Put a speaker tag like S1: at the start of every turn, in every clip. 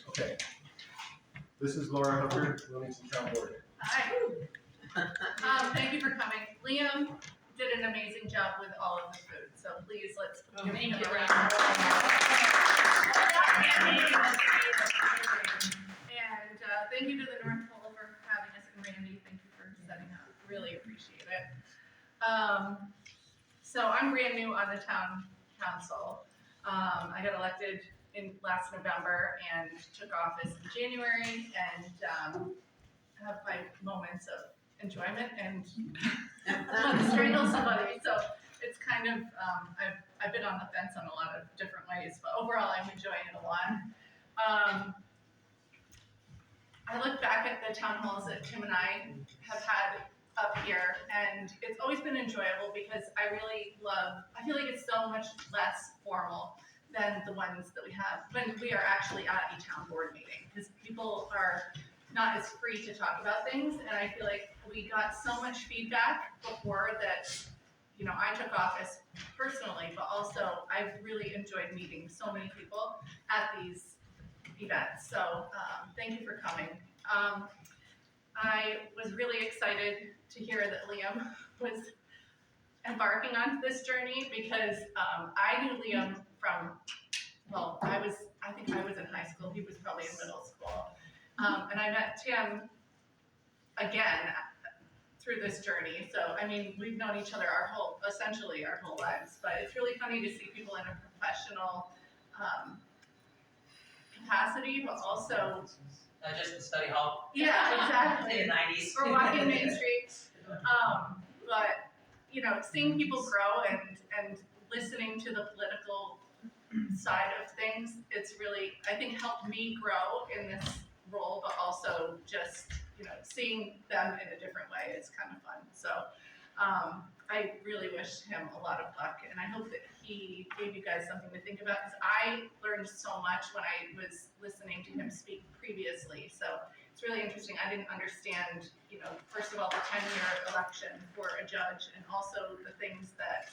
S1: Okay. This is Laura Hubbard, Wilmington Town Board.
S2: Hi. Thank you for coming. Liam did an amazing job with all of the food, so please let's give him a round. And thank you to the North Pole for having us, and Randy, thank you for setting up. Really appreciate it. So I'm brand new on the town council. I got elected in last November and took office in January, and have my moments of enjoyment and want to strangle somebody. So it's kind of I've been on the fence on a lot of different ways, but overall I'm enjoying it a lot. I look back at the town halls that Tim and I have had up here, and it's always been enjoyable because I feel like it's so much less formal than the ones that we have when we are actually at a town board meeting, because people are not as free to talk about things, and I feel like we got so much feedback before that, you know, I took office personally, but also I've really enjoyed meeting so many people at these events. So thank you for coming. I was really excited to hear that Liam was embarking on this journey because I knew Liam from, well, I think I was in high school, he was probably in middle school. And I met Tim again through this journey. So, I mean, we've known each other essentially our whole lives, but it's really funny to see people in a professional capacity, but also
S3: just the study hall.
S2: Yeah, exactly.
S3: In the 90s.
S2: Or walking Main Street. But, you know, seeing people grow and listening to the political side of things, it's really, I think, helped me grow in this role, but also just, you know, seeing them in a different way is kind of fun. So I really wish him a lot of luck, and I hope that he gave you guys something to think about, because I learned so much when I was listening to him speak previously. So it's really interesting. I didn't understand, you know, first of all, the 10-year election for a judge, and also the things that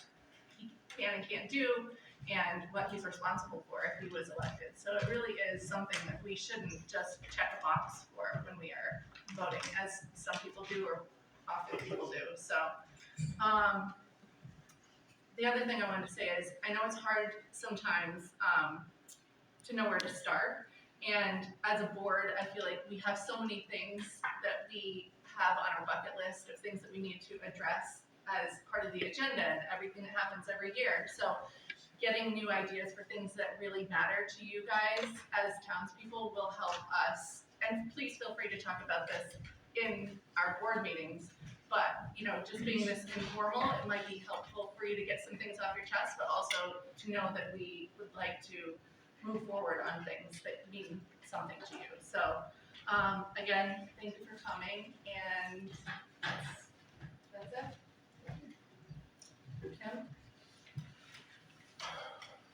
S2: he can and can't do, and what he's responsible for if he was elected. So it really is something that we shouldn't just check a box for when we are voting, as some people do, or often people do. So the other thing I wanted to say is, I know it's hard sometimes to know where to start. And as a board, I feel like we have so many things that we have on our bucket list of things that we need to address as part of the agenda and everything that happens every year. So getting new ideas for things that really matter to you guys as townspeople will help us. And please feel free to talk about this in our board meetings. But, you know, just being this informal, it might be helpful for you to get some things off your chest, but also to know that we would like to move forward on things that mean something to you. So, again, thank you for coming, and that's it. Tim?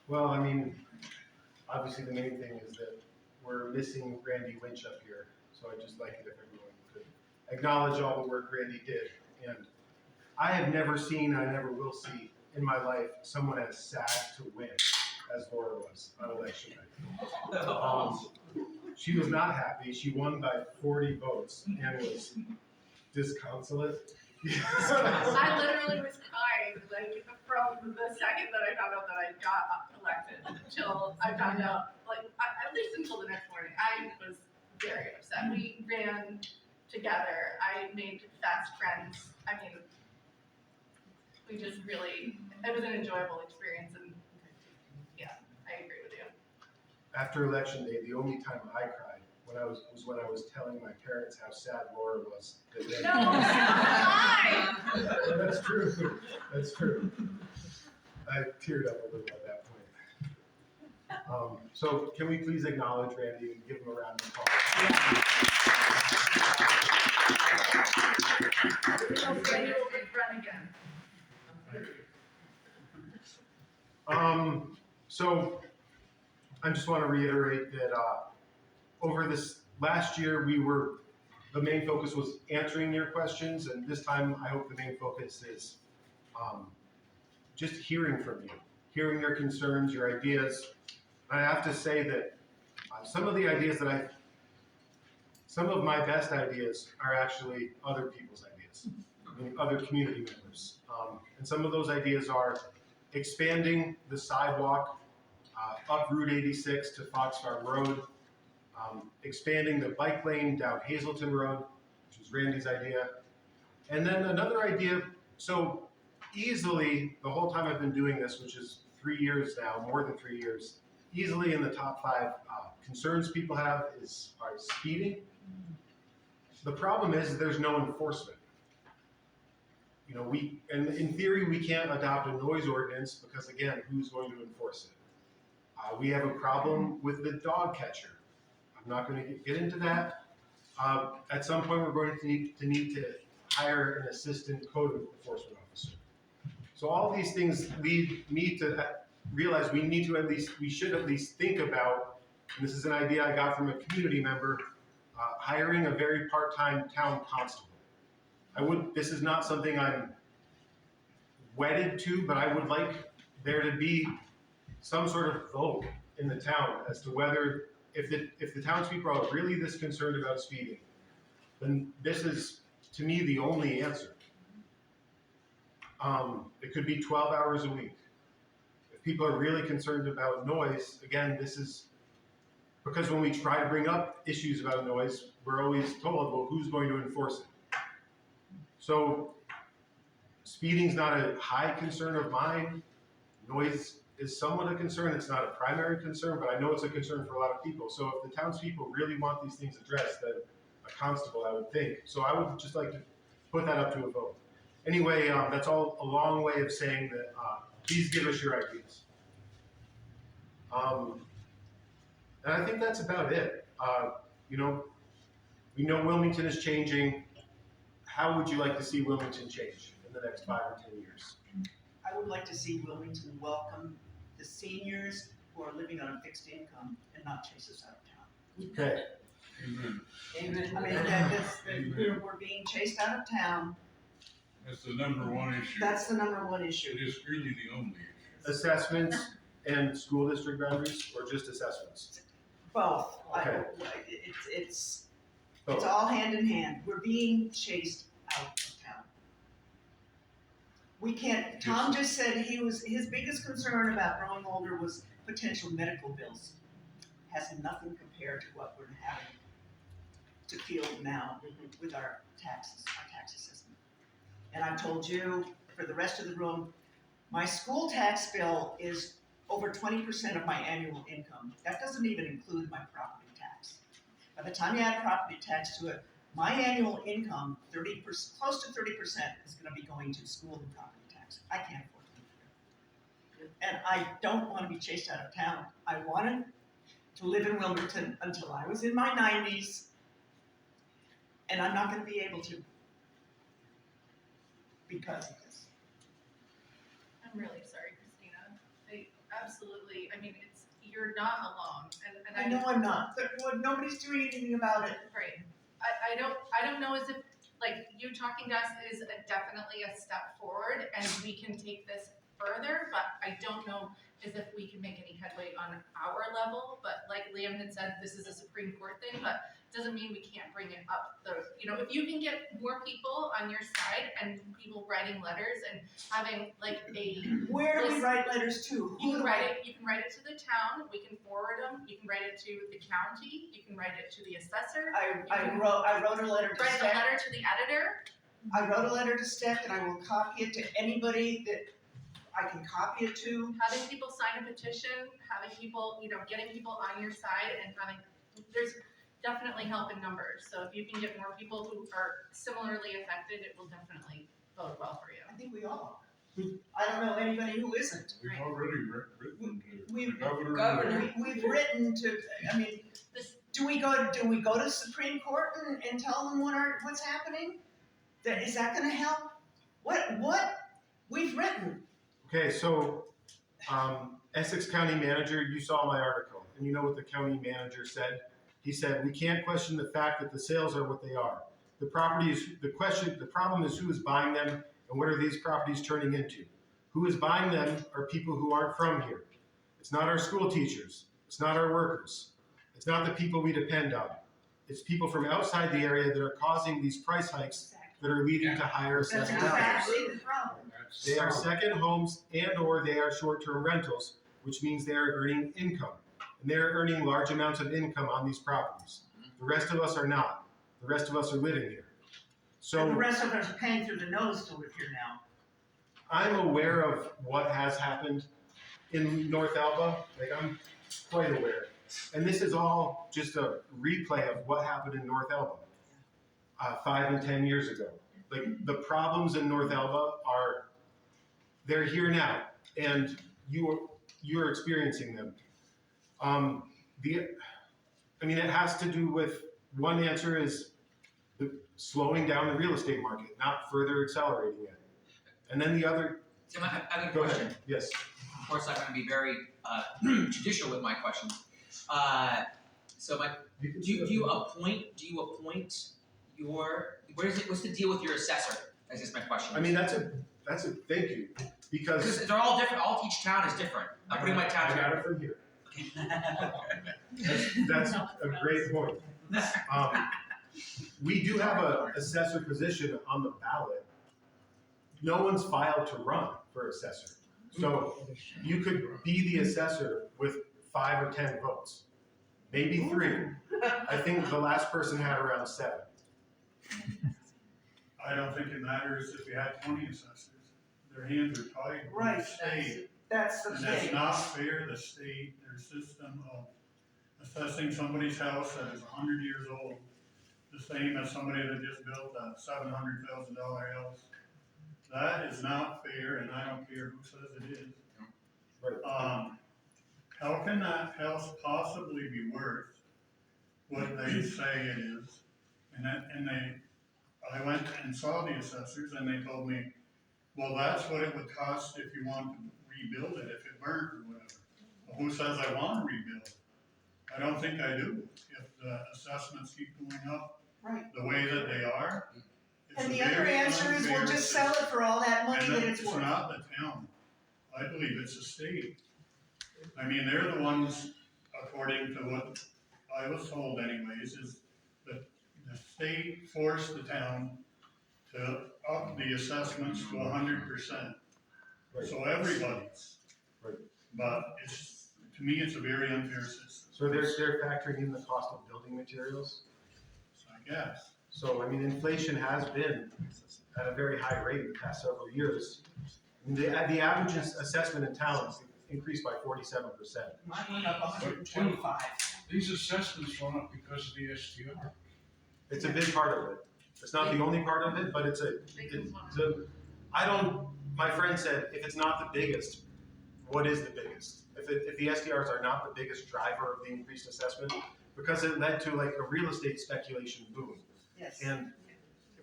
S1: Well, I mean, obviously the main thing is that we're missing Randy Winch up here, so I'd just like it if everyone could acknowledge all the work Randy did. And I have never seen, I never will see in my life, someone as sad to win as Laura was on election night. She was not happy. She won by 40 votes and was disconsolate.
S2: I literally was crying, like, from the second that I found out that I got elected until I found out, like, at least until the next morning. I was very upset. We ran together. I made fast friends. I mean, we just really, it was an enjoyable experience, and yeah, I agree with you.
S1: After election day, the only time I cried was when I was telling my parents how sad Laura was.
S2: No, lie!
S1: That's true. That's true. I teared up a little at that point. So can we please acknowledge Randy and give him a round of applause?
S2: Randy will run again.
S1: So I just want to reiterate that over this last year, the main focus was answering your questions, and this time I hope the main focus is just hearing from you, hearing your concerns, your ideas. I have to say that Some of my best ideas are actually other people's ideas, I mean, other community members. And some of those ideas are expanding the sidewalk up Route 86 to Fox Farm Road, expanding the bike lane down Hazelton Road, which was Randy's idea. And then another idea, so easily, the whole time I've been doing this, which is 3 years now, more than 3 years, easily in the top 5 concerns people have are speeding. The problem is there's no enforcement. You know, and in theory, we can't adopt a noise ordinance because, again, who's going to enforce it? We have a problem with the dog catcher. I'm not going to get into that. At some point, we're going to need to hire an assistant code enforcement officer. So all these things lead me to realize we should at least think about, and this is an idea I got from a community member, hiring a very part-time town constable. This is not something I'm wedded to, but I would like there to be some sort of vote in the town as to whether, if the townspeople are really this concerned about speeding, then this is, to me, the only answer. It could be 12 hours a week. If people are really concerned about noise, again, this is because when we try to bring up issues about noise, we're always told, well, who's going to enforce it? So speeding's not a high concern of mine. Noise is somewhat a concern. It's not a primary concern, but I know it's a concern for a lot of people. So if the townspeople really want these things addressed, then a constable, I would think. So I would just like to put that up to a vote. Anyway, that's all a long way of saying that please give us your ideas. And I think that's about it. You know, we know Wilmington is changing. How would you like to see Wilmington change in the next 5 or 10 years?
S4: I would like to see Wilmington welcome the seniors who are living on a fixed income and not chase us out of town.
S1: Okay.
S5: Amen.
S4: I mean, we're being chased out of town.
S5: That's the number one issue.
S4: That's the number one issue.
S5: It is really the only issue.
S1: Assessments and school district boundaries, or just assessments?
S4: Both.
S1: Okay.
S4: It's
S1: Both.
S4: all hand in hand. We're being chased out of town. We can't, Tom just said his biggest concern about growing older was potential medical bills. Has nothing compared to what we're having to feel now with our tax system. And I've told you, for the rest of the room, my school tax bill is over 20% of my annual income. That doesn't even include my property tax. By the time you add property tax to it, my annual income, close to 30%, is going to be going to school and property tax. I can't afford to live here. And I don't want to be chased out of town. I wanted to live in Wilmington until I was in my 90s, and I'm not going to be able to because of this.
S2: I'm really sorry, Christina. Absolutely, I mean, you're not alone, and
S4: I know I'm not, but nobody's doing anything about it.
S2: Right. I don't know as if, like, you talking to us is definitely a step forward, and we can take this further, but I don't know as if we can make any headway on our level. But like Liam had said, this is a Supreme Court thing, but doesn't mean we can't bring it up. If you can get more people on your side and people writing letters and having like
S4: Where do we write letters to?
S2: you can write it to the town, we can forward them, you can write it to the county, you can write it to the assessor.
S4: I wrote a letter to
S2: Write a
S4: Steck.
S2: letter to the editor.
S4: I wrote a letter to Steck, and I will copy it to anybody that I can copy it to.
S2: Having people sign a petition, having people, getting people on your side and there's definitely help in numbers. So if you can get more people who are similarly affected, it will definitely bode well for you.
S4: I think we all are. I don't know anybody who isn't.
S5: We've
S2: Right.
S5: already written to
S4: We've-
S5: the governor.
S6: Governor.
S4: We've written to, I mean, do we go to Supreme Court and tell them what's happening? Is that gonna help? What? We've written.
S1: Okay, so Essex County Manager, you saw my article, and you know what the county manager said? He said, we can't question the fact that the sales are what they are. The problem is who is buying them and what are these properties turning into? Who is buying them are people who aren't from here. It's not our school teachers. It's not our workers. It's not the people we depend on. It's people from outside the area that are causing these price hikes that are leading to higher
S4: That's
S1: assessed values.
S4: exactly the problem.
S5: That's-
S1: They are second homes and/or they are short-term rentals, which means they are earning income. And they are earning large amounts of income on these properties. The rest of us are not. The rest of us are living here.
S4: And the
S1: So
S4: rest of us are paying through the nose to live here now.
S1: I'm aware of what has happened in North Alba. Like, I'm quite aware. And this is all just a replay of what happened in North Alba 5 and 10 years ago. Like, the problems in North Alba they're here now, and you're experiencing them. It has to do with, one answer is slowing down the real estate market, not further accelerating it. And then the other,
S6: Tim, I have a
S1: go
S6: question.
S1: ahead, yes.
S6: Of course, I'm going to be very judicial with my questions. Do you appoint your, what's the deal with your assessor? That's just my question.
S1: I mean, that's a thank you, because
S6: Because they're all different, each town is different. I'm putting my town
S1: I got
S6: together.
S1: it from here. That's a great point. We do have an assessor position on the ballot. No one's filed to run for assessor. So you could be the assessor with 5 or 10 votes, maybe 3. I think the last person had around 7.
S5: I don't think it matters if you had 20 assessors. Their hands are tied with
S4: Right.
S5: the state.
S4: That's the
S5: And that's
S4: thing.
S5: not fair, the state, their system of assessing somebody's house that is 100 years old, the same as somebody that just built a $700,000 house. That is not fair, and I don't care who says it is.
S1: Right.
S5: How can that house possibly be worth what they say it is? I went and saw the assessors, and they told me, well, that's what it would cost if you want to rebuild it, if it burnt or whatever. Well, who says I want to rebuild it? I don't think I do. If the assessments keep going up
S4: Right.
S5: the way that they are. it's
S4: And
S5: a
S4: the other
S5: very
S4: answer is we'll
S5: unfair
S4: just sell it for all that money
S5: and
S4: that it's worth.
S5: not the town. I believe it's the state. I mean, they're the ones, according to what I was told anyways, is that the state forced the town to up the assessments to 100%.
S1: Right.
S5: So everybody's.
S1: Right.
S5: But to me, it's a very unfair system.
S1: So they're factoring in the cost of building materials.
S5: I guess.
S1: So, I mean, inflation has been at a very high rate in the past several years. The average assessment in town has increased by 47%.
S4: Mine went up 125.
S5: These assessments went up because of the STR.
S1: It's a big part of it. It's not the only part of it, but my friend said, if it's not the biggest, what is the biggest? If the SDRs are not the biggest driver of the increased assessment, because it led to like a real estate speculation boom.
S4: Yes.
S1: And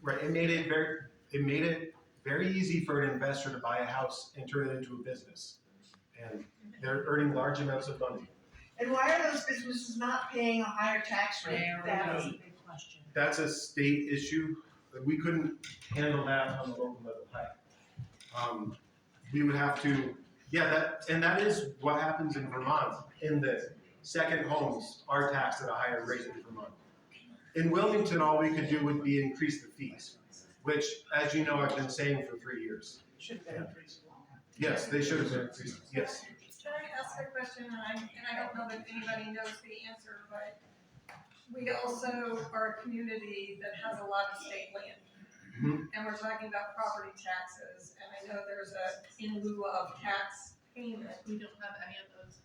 S1: right, it made it very easy for an investor to buy a house and turn it into a business. And they're earning large amounts of money.
S4: And why are those businesses not paying a higher tax rate? That is a big question.
S1: That's a state issue. We couldn't handle that on the local level. We would have to, that is what happens in Vermont. In the second homes are taxed at a higher rate in Vermont. In Wilmington, all we could do would be increase the fees, which, as you know, I've been saying for 3 years.
S4: Should have been increased long.
S1: Yes, they should have been increased, yes.
S7: Can I ask a question, and I don't know that anybody knows the answer, but we also are a community that has a lot of state land.
S1: Mhm.
S7: And we're talking about property taxes, and I know there's a in lieu of tax payment.
S2: We don't have any of those.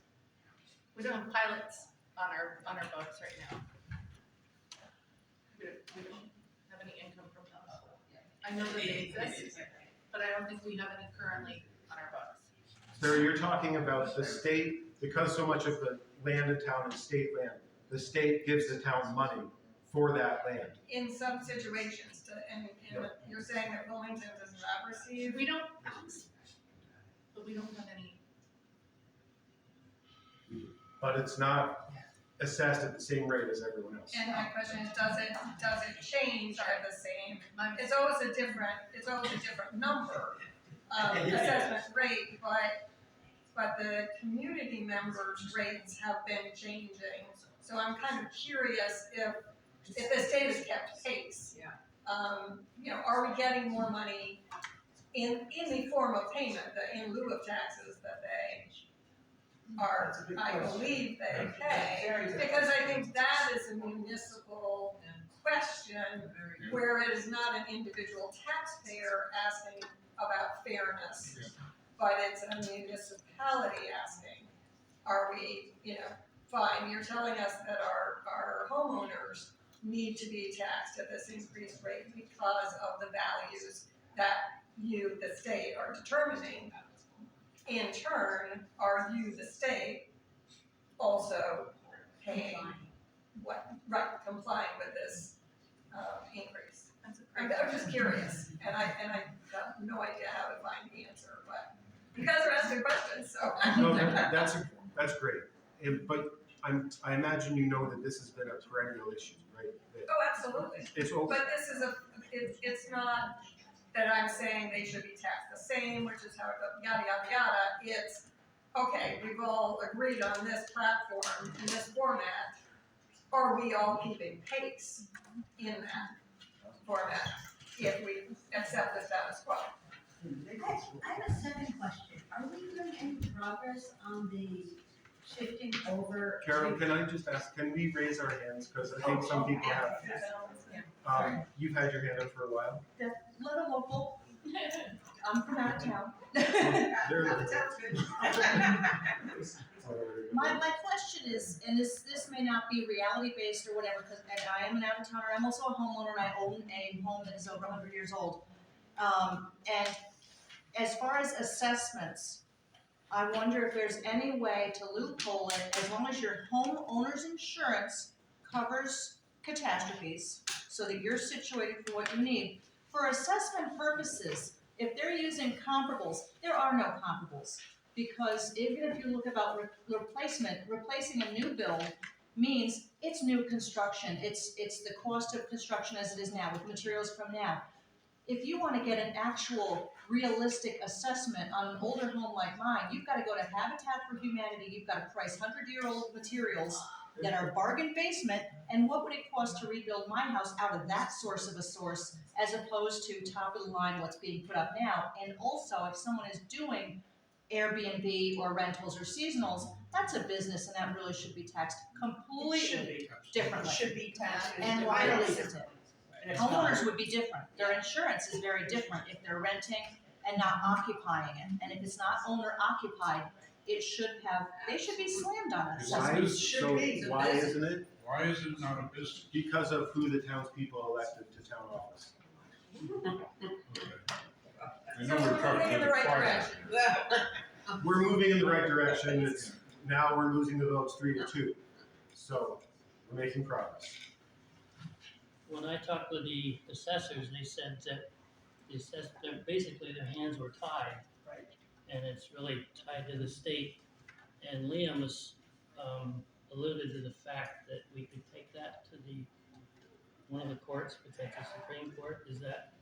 S2: We don't have pilots on our books right now. We don't have any income from those. I know that they exist, but I don't think we have any currently on our books.
S1: So you're talking about the state, because so much of the land in town is state land, the state gives the town money for that land.
S7: In some situations, and you're saying that Wilmington does not receive?
S2: We don't, but we don't have any.
S1: But it's not assessed at the same rate as everyone else.
S7: And my question is, does it change at the same?
S2: My
S7: It's always a different number of assessment rate, but the community members' rates have been changing. So I'm kind of curious if the state has kept pace.
S8: Yeah.
S7: You know, are we getting more money in the form of payment, in lieu of taxes that they are,
S4: That's a good
S7: I
S4: question.
S7: believe they
S8: Very
S7: pay?
S8: good
S7: Because I think that is a municipal question where it is not an individual taxpayer asking about fairness, but it's a municipality asking, are we, you know, fine, you're telling us that our homeowners need to be taxed at this increased rate because of the values that you, the state, are determining. In turn, are you, the state, also paying complying with this increase?
S2: That's a
S7: I'm
S2: great
S7: just curious, and I have no idea how to find the answer, but you guys are asking questions, so.
S1: No, that's great. But I imagine you know that this has been a perennial issue, right? That
S7: Oh, absolutely.
S1: it's over.
S7: But this is it's not that I'm saying they should be taxed the same, which is how it goes, yada, yada, yada. It's, okay, we've all agreed on this platform, in this format. Are we all keeping pace in that format if we accept the status quo?
S9: I have a second question. Are we doing any progress on the shifting over?
S1: Carol, can I just ask, can we raise our hands? Because I think some people have. You've had your hand up for a while.
S9: The little local, I'm from out of town.
S1: There-
S9: My question is, and this may not be reality based or whatever, because I am an out of towner. I'm also a homeowner and I own a home that is over 100 years old. And as far as assessments, I wonder if there's any way to loophole it as long as your homeowner's insurance covers catastrophes so that you're situated for what you need. For assessment purposes, if they're using comparables, there are no comparables. Because even if you look about replacing a new build means it's new construction. It's the cost of construction as it is now with materials from now. If you want to get an actual realistic assessment on an older home like mine, you've got to go to Habitat for Humanity, you've got to price 100-year-old materials that are bargain basement, and what would it cost to rebuild my house out of that source of a source as opposed to top of the line what's being put up now. And also, if someone is doing Airbnb or rentals or seasonals, that's a business and that really should be taxed completely differently.
S4: Should be taxed.
S9: And why isn't it?
S4: And it's not.
S9: Homeowners would be different. Their insurance is very different if they're renting and not occupying it. And if it's not owner occupied, they should be slammed on it.
S1: Why,
S4: Should
S1: so
S4: be.
S1: why isn't it?
S10: Why is it not a business?
S1: Because of who the townspeople elected to town office.
S10: I
S7: So
S10: know we're
S7: we're
S10: talking
S7: moving in the
S10: about
S7: right
S10: fire.
S7: direction.
S1: We're moving in the right direction. It's, now we're losing the votes 3-2. So we're making progress.
S11: When I talked with the assessors, they said that basically their hands were tied.
S4: Right.
S11: And it's really tied to the state. And Liam was, alluded to the fact that we could take that to one of the courts, potentially Supreme Court. Is that,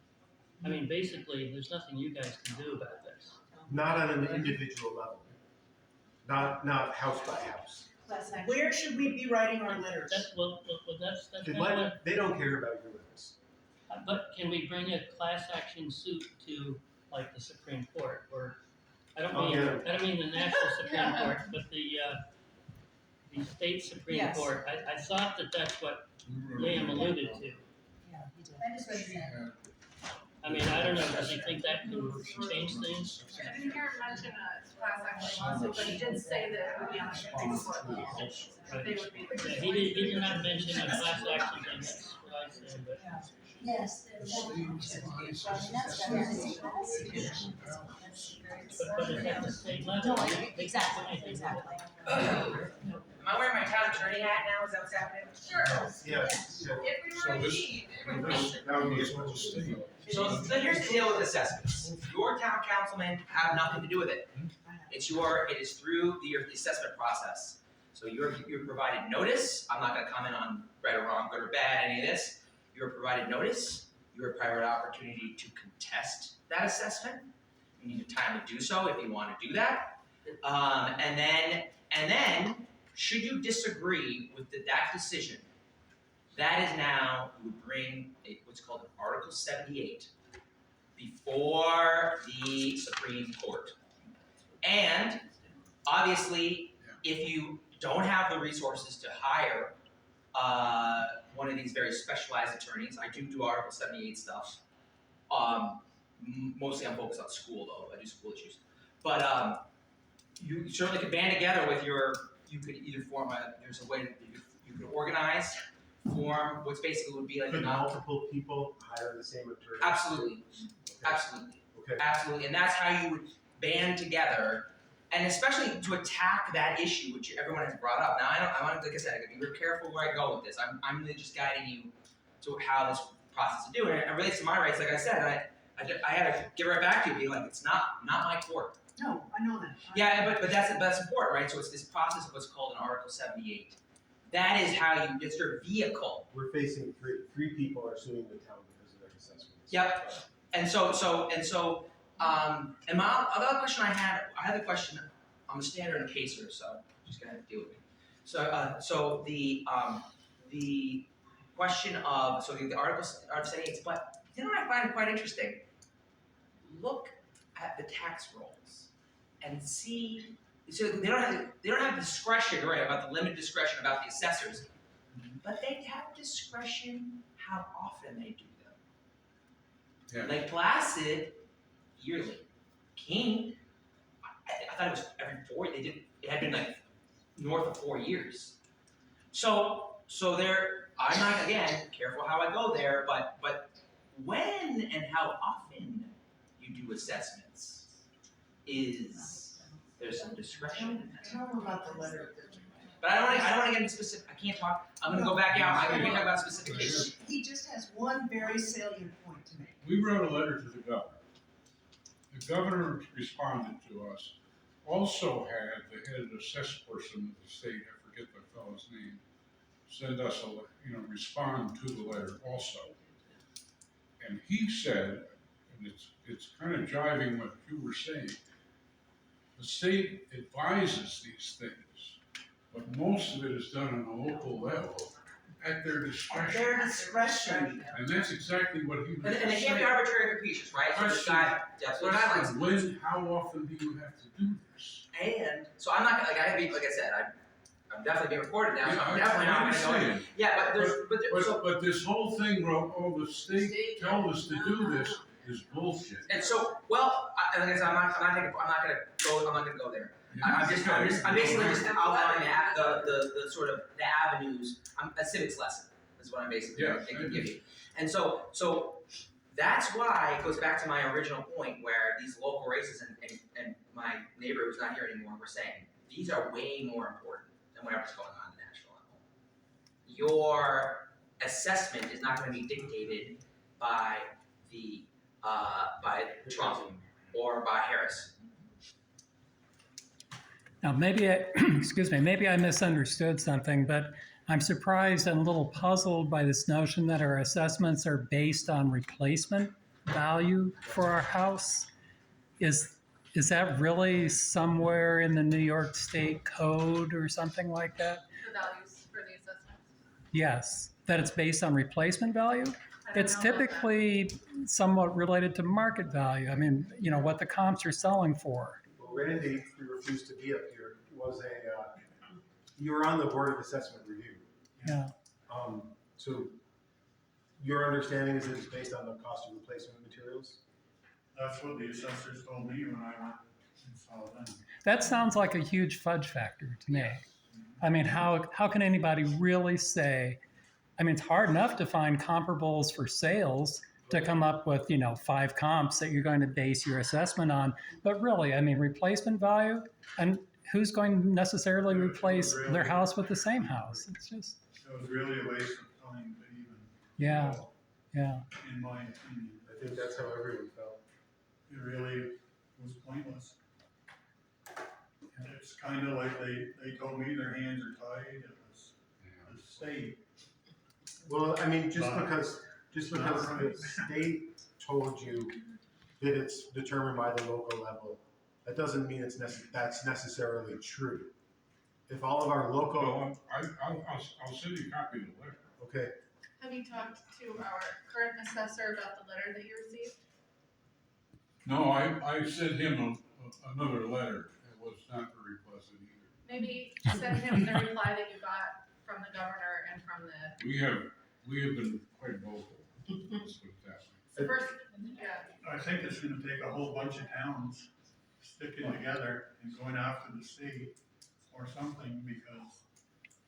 S11: I mean, basically, there's nothing you guys can do about this.
S1: Not on an individual level. Not house by house.
S4: Where should we be writing our letters?
S11: That's kind of what,
S1: They don't care about your limits.
S11: but can we bring a class action suit to, like, the Supreme Court, or, I don't mean the national Supreme Court, but the state Supreme
S9: Yes.
S11: Court. I thought that's what Liam alluded to.
S9: That is what he said.
S11: I mean, I don't know, does he think that can change things?
S2: I didn't hear him mention a class action lawsuit, but he did say that it would be on the Supreme Court. That they would be.
S11: Yeah, he did not mention a class action thing, that's what I said, but.
S9: Yes.
S11: But it's at the state level.
S9: Exactly.
S8: Am I wearing my town attorney hat now? Is that what's happening?
S7: Sure.
S1: Yeah.
S7: If we
S10: So
S7: were
S10: this-
S7: need, it would be.
S1: That would be
S10: It's what the state.
S8: So here's the deal with assessments. Your town councilmen have nothing to do with it. It is through the assessment process. So you're provided notice. I'm not gonna comment on right or wrong, good or bad, any of this. You're provided notice. You're provided opportunity to contest that assessment. You need the time to do so if you wanna do that. And then should you disagree with that decision, that is now, you would bring what's called an Article 78 before the Supreme Court. And obviously, if you don't have the resources to hire one of these very specialized attorneys, I do Article 78 stuff. Mostly I'm focused on school though, I do school issues. But you certainly could band together with you could either form there's a way that you could organize, form what's basically would be like
S1: Could multiple people hire the same attorney?
S8: Absolutely,
S1: Okay.
S8: absolutely.
S1: Okay.
S8: Absolutely, and that's how you would band together, and especially to attack that issue which everyone has brought up. Now, I want, like I said, I gotta be real careful where I go with this. I'm really just guiding you to how this process is doing. It relates to my rights, like I said. I had to get right back to you, being like, it's not my court.
S4: No, I know that.
S8: Yeah, but that's important, right? So it's this process of what's called an Article 78. That is how you, it's your vehicle.
S1: We're facing three people are suing the town because of their assessments.
S8: Yep. And and my other question I had a question. I'm a standard and caser, so just gonna deal with me. So the question of the articles are saying, but you know what I find quite interesting? Look at the tax rolls and see. So they don't have discretion, right? About the limited discretion about the assessors, but they have discretion how often they do them.
S10: Yeah.
S8: Lake Placid, yearly. King, I thought it was every 4. They did. It had been like north of 4 years. So there. I'm not, again, careful how I go there, but when and how often you do assessments is there's some discretion.
S4: Tell them about the letter.
S8: But I don't want to get into specific. I can't talk. I'm going to go back out. I can't talk about specific issues.
S4: He just has one very salient point to make.
S10: We wrote a letter to the governor. The governor responded to us, also had the head assess person of the state, I forget the fellow's name, send us respond to the letter also. And he said, and it's kind of jiving with what you were saying, the state advises these things, but most of it is done on a local level at their discretion.
S4: At their discretion.
S10: And that's exactly what he was
S8: And they
S10: saying.
S8: can't be arbitrary and capricious, right? So it's got guidelines.
S10: When, how often do you have to do this?
S8: And so I'm not like I said, I'm definitely being recorded now, so I'm definitely not going to go in. Yeah,
S10: But this whole thing, the state told us to do this is bullshit.
S8: And so, well, like I said, I'm not going to go there. I'm basically just outlining the sort of the avenues. A civics lesson is what I'm basically thinking give you. And so that's why it goes back to my original point where these local races and my neighbor who's not here anymore were saying these are way more important than whatever's going on at the national level. Your assessment is not going to be dictated by Trump or by Harris.
S12: Now, maybe maybe I misunderstood something, but I'm surprised and a little puzzled by this notion that our assessments are based on replacement value for our house. Is that really somewhere in the New York State Code or something like that?
S2: The values for the assessments.
S12: Yes, that it's based on replacement value? It's typically somewhat related to market value. I mean, what the comps are selling for.
S1: Well, Randy, who refused to be up here, you were on the Board of Assessment Review.
S12: Yeah.
S1: So your understanding is that it's based on the cost of replacement materials?
S5: That's what the assessors told me when I went and saw them.
S12: That sounds like a huge fudge factor to me. I mean, how can anybody really say, it's hard enough to find comparables for sales to come up with, 5 comps that you're going to base your assessment on. But really, replacement value, and who's going to necessarily replace their house with the same house? It's just.
S5: It was really a waste of time to even.
S12: Yeah.
S5: In my opinion.
S1: I think that's how everyone felt.
S5: It really was pointless. It's kind of like they told me their hands are tied. It was the state.
S1: Well, just because the state told you that it's determined by the local level, that doesn't mean that's necessarily true. if all of our local,
S10: Well, I'll send you a copy of the letter.
S1: okay,
S2: Have you talked to our current assessor about the letter that you received?
S10: No, I sent him another letter. It was not very pleasant either.
S2: Maybe send him the reply that you got from the governor and from the
S10: We have been quite vocal, let's put it that way.
S2: first, yeah.
S5: I think it's gonna take a whole bunch of towns sticking together and going after the state or something, because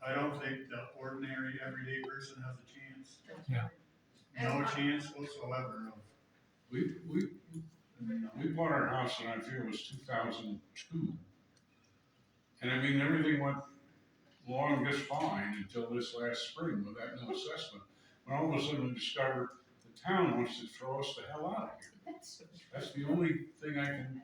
S5: I don't think the ordinary, everyday person has a chance.
S12: Yeah.
S5: No chance whatsoever of,
S10: We
S5: no.
S10: bought our house in, I think it was 2002. And I mean, everything went along just fine until this last spring with that new assessment. When all of a sudden we discovered the town wants to throw us the hell out of here. That's the only thing I can